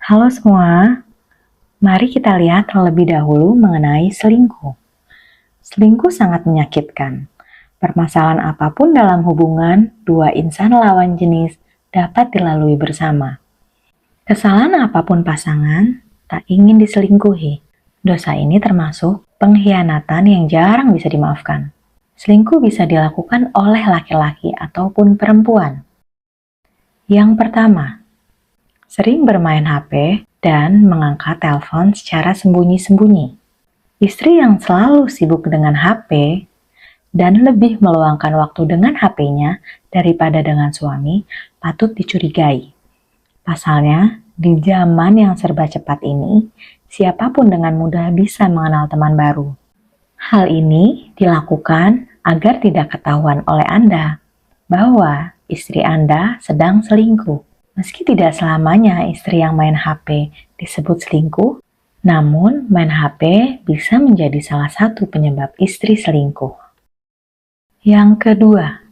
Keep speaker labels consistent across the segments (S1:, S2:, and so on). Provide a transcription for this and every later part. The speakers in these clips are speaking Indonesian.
S1: Halo semua, mari kita lihat terlebih dahulu mengenai selingkuh. Selingkuh sangat menyakitkan. Permasalahan apapun dalam hubungan, dua insan lawan jenis dapat dilalui bersama. Kesalahan apapun pasangan, tak ingin diselingkuhi. Dosa ini termasuk pengkhianatan yang jarang bisa dimaafkan. Selingkuh bisa dilakukan oleh laki-laki ataupun perempuan. Yang pertama, sering bermain HP dan mengangkat telepon secara sembunyi-sembunyi. Istri yang selalu sibuk dengan HP dan lebih meluangkan waktu dengan HP-nya daripada dengan suami patut dicurigai. Pasalnya, di zaman yang serba cepat ini, siapapun dengan mudah bisa mengenal teman baru. Hal ini dilakukan agar tidak ketahuan oleh Anda bahwa istri Anda sedang selingkuh. Meski tidak selamanya istri yang main HP disebut selingkuh, namun main HP bisa menjadi salah satu penyebab istri selingkuh. Yang kedua,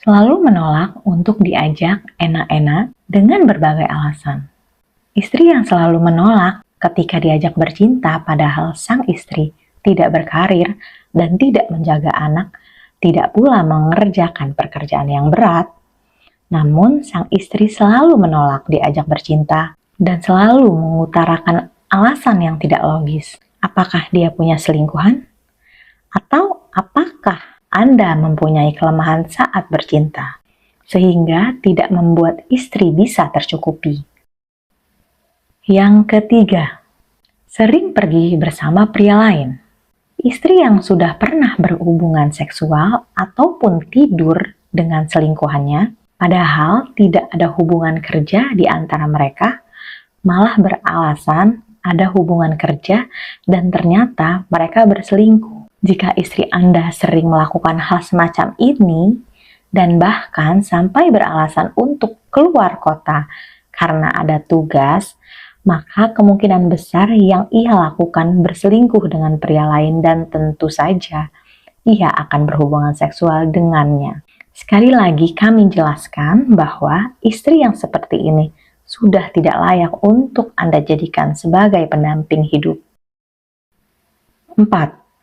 S1: selalu menolak untuk diajak enak-enak dengan berbagai alasan. Istri yang selalu menolak ketika diajak bercinta padahal sang istri tidak berkarir dan tidak menjaga anak, tidak pula mengerjakan pekerjaan yang berat, namun sang istri selalu menolak diajak bercinta dan selalu mengutarakan alasan yang tidak logis. Apakah dia punya selingkuhan? Atau apakah Anda mempunyai kelemahan saat bercinta, sehingga tidak membuat istri bisa tercukupi? Yang ketiga, sering pergi bersama pria lain. Istri yang sudah pernah berhubungan seksual ataupun tidur dengan selingkuhannya, padahal tidak ada hubungan kerja di antara mereka, malah beralasan ada hubungan kerja dan ternyata mereka berselingkuh. Jika istri Anda sering melakukan hal semacam ini dan bahkan sampai beralasan untuk keluar kota karena ada tugas, maka kemungkinan besar yang ia lakukan berselingkuh dengan pria lain dan tentu saja ia akan berhubungan seksual dengannya. Sekali lagi kami jelaskan bahwa istri yang seperti ini sudah tidak layak untuk Anda jadikan sebagai pendamping hidup. 4.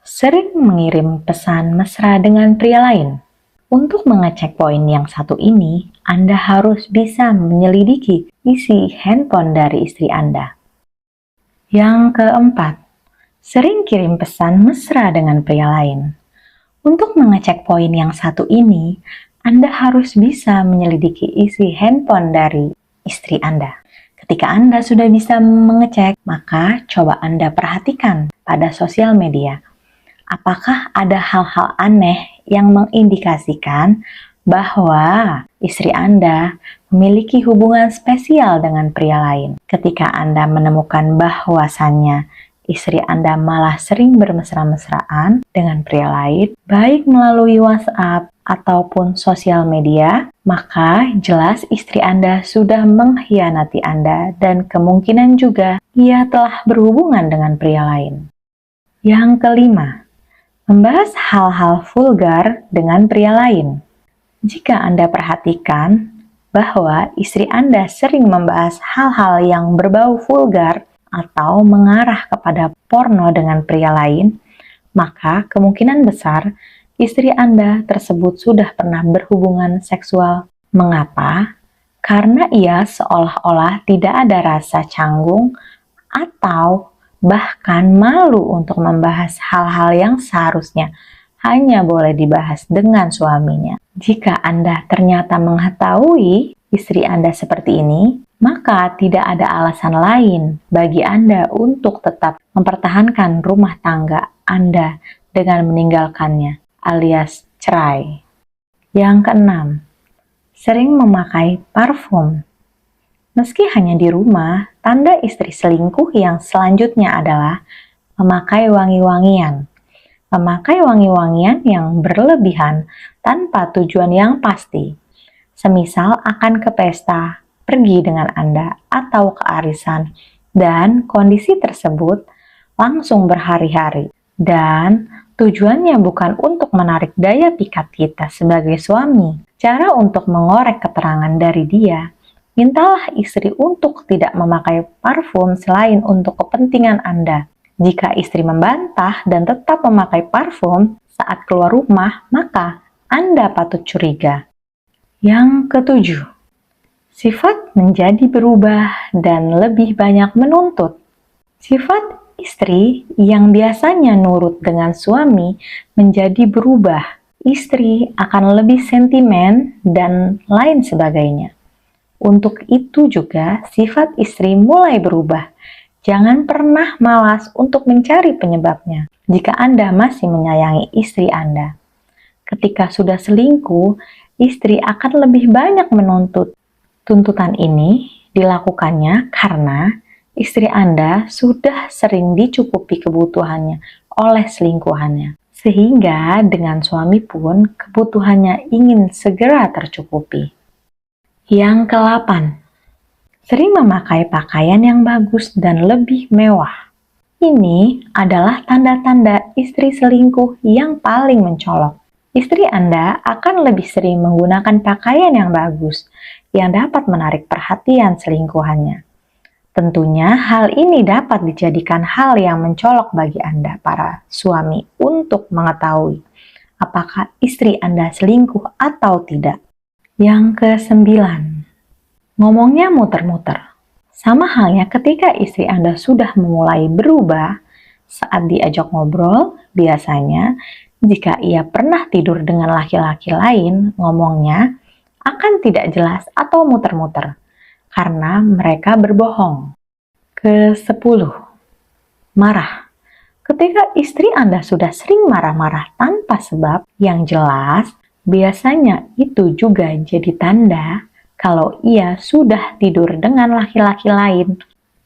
S1: Sering mengirim pesan mesra dengan pria lain. Untuk mengecek poin yang satu ini, Anda harus bisa menyelidiki isi handphone dari istri Anda. Yang keempat, sering kirim pesan mesra dengan pria lain. Untuk mengecek poin yang satu ini, Anda harus bisa menyelidiki isi handphone dari istri Anda. Ketika Anda sudah bisa mengecek, maka coba Anda perhatikan pada sosial media. Apakah ada hal-hal aneh yang mengindikasikan bahwa istri Anda memiliki hubungan spesial dengan pria lain? Ketika Anda menemukan bahwasannya istri Anda malah sering bermesra-mesraan dengan pria lain, baik melalui WhatsApp ataupun sosial media, maka jelas istri Anda sudah mengkhianati Anda dan kemungkinan juga ia telah berhubungan dengan pria lain. Yang kelima, membahas hal-hal vulgar dengan pria lain. Jika Anda perhatikan bahwa istri Anda sering membahas hal-hal yang berbau vulgar atau mengarah kepada porno dengan pria lain, maka kemungkinan besar istri Anda tersebut sudah pernah berhubungan seksual. Mengapa? Karena ia seolah-olah tidak ada rasa canggung atau bahkan malu untuk membahas hal-hal yang seharusnya hanya boleh dibahas dengan suaminya. Jika Anda ternyata mengetahui istri Anda seperti ini, maka tidak ada alasan lain bagi Anda untuk tetap mempertahankan rumah tangga Anda dengan meninggalkannya, alias cerai. Yang keenam, sering memakai parfum. Meski hanya di rumah, tanda istri selingkuh yang selanjutnya adalah memakai wangi-wangian. Memakai wangi-wangian yang berlebihan tanpa tujuan yang pasti. Semisal akan ke pesta, pergi dengan Anda, atau ke arisan, dan kondisi tersebut langsung berhari-hari. Dan tujuannya bukan untuk menarik daya pikat kita sebagai suami. Cara untuk mengorek keterangan dari dia Mintalah istri untuk tidak memakai parfum selain untuk kepentingan Anda. Jika istri membantah dan tetap memakai parfum saat keluar rumah, maka Anda patut curiga. Yang ketujuh, sifat menjadi berubah dan lebih banyak menuntut. Sifat istri yang biasanya nurut dengan suami menjadi berubah. Istri akan lebih sentimen dan lain sebagainya. Untuk itu juga sifat istri mulai berubah. Jangan pernah malas untuk mencari penyebabnya jika Anda masih menyayangi istri Anda. Ketika sudah selingkuh, istri akan lebih banyak menuntut. Tuntutan ini dilakukannya karena istri Anda sudah sering dicukupi kebutuhannya oleh selingkuhannya. Sehingga dengan suami pun kebutuhannya ingin segera tercukupi. Yang ke-8, sering memakai pakaian yang bagus dan lebih mewah. Ini adalah tanda-tanda istri selingkuh yang paling mencolok. Istri Anda akan lebih sering menggunakan pakaian yang bagus yang dapat menarik perhatian selingkuhannya. Tentunya hal ini dapat dijadikan hal yang mencolok bagi Anda, para suami, untuk mengetahui apakah istri Anda selingkuh atau tidak. Yang ke-9, ngomongnya muter-muter. Sama halnya ketika istri Anda sudah mulai berubah saat diajak ngobrol, biasanya jika ia pernah tidur dengan laki-laki lain, ngomongnya akan tidak jelas atau muter-muter karena mereka berbohong. Ke-10, marah. Ketika istri Anda sudah sering marah-marah tanpa sebab yang jelas, biasanya itu juga jadi tanda kalau ia sudah tidur dengan laki-laki lain.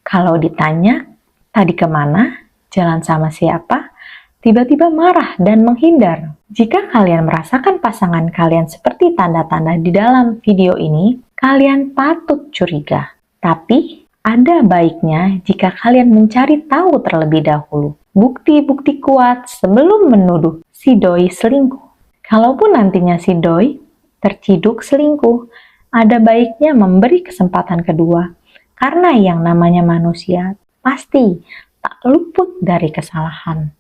S1: Kalau ditanya, tadi kemana, jalan sama siapa, tiba-tiba marah dan menghindar. Jika kalian merasakan pasangan kalian seperti tanda-tanda di dalam video ini, kalian patut curiga. Tapi, ada baiknya jika kalian mencari tahu terlebih dahulu bukti-bukti kuat sebelum menuduh si doi selingkuh. Kalaupun nantinya si doi terciduk selingkuh, ada baiknya memberi kesempatan kedua, karena yang namanya manusia pasti tak luput dari kesalahan.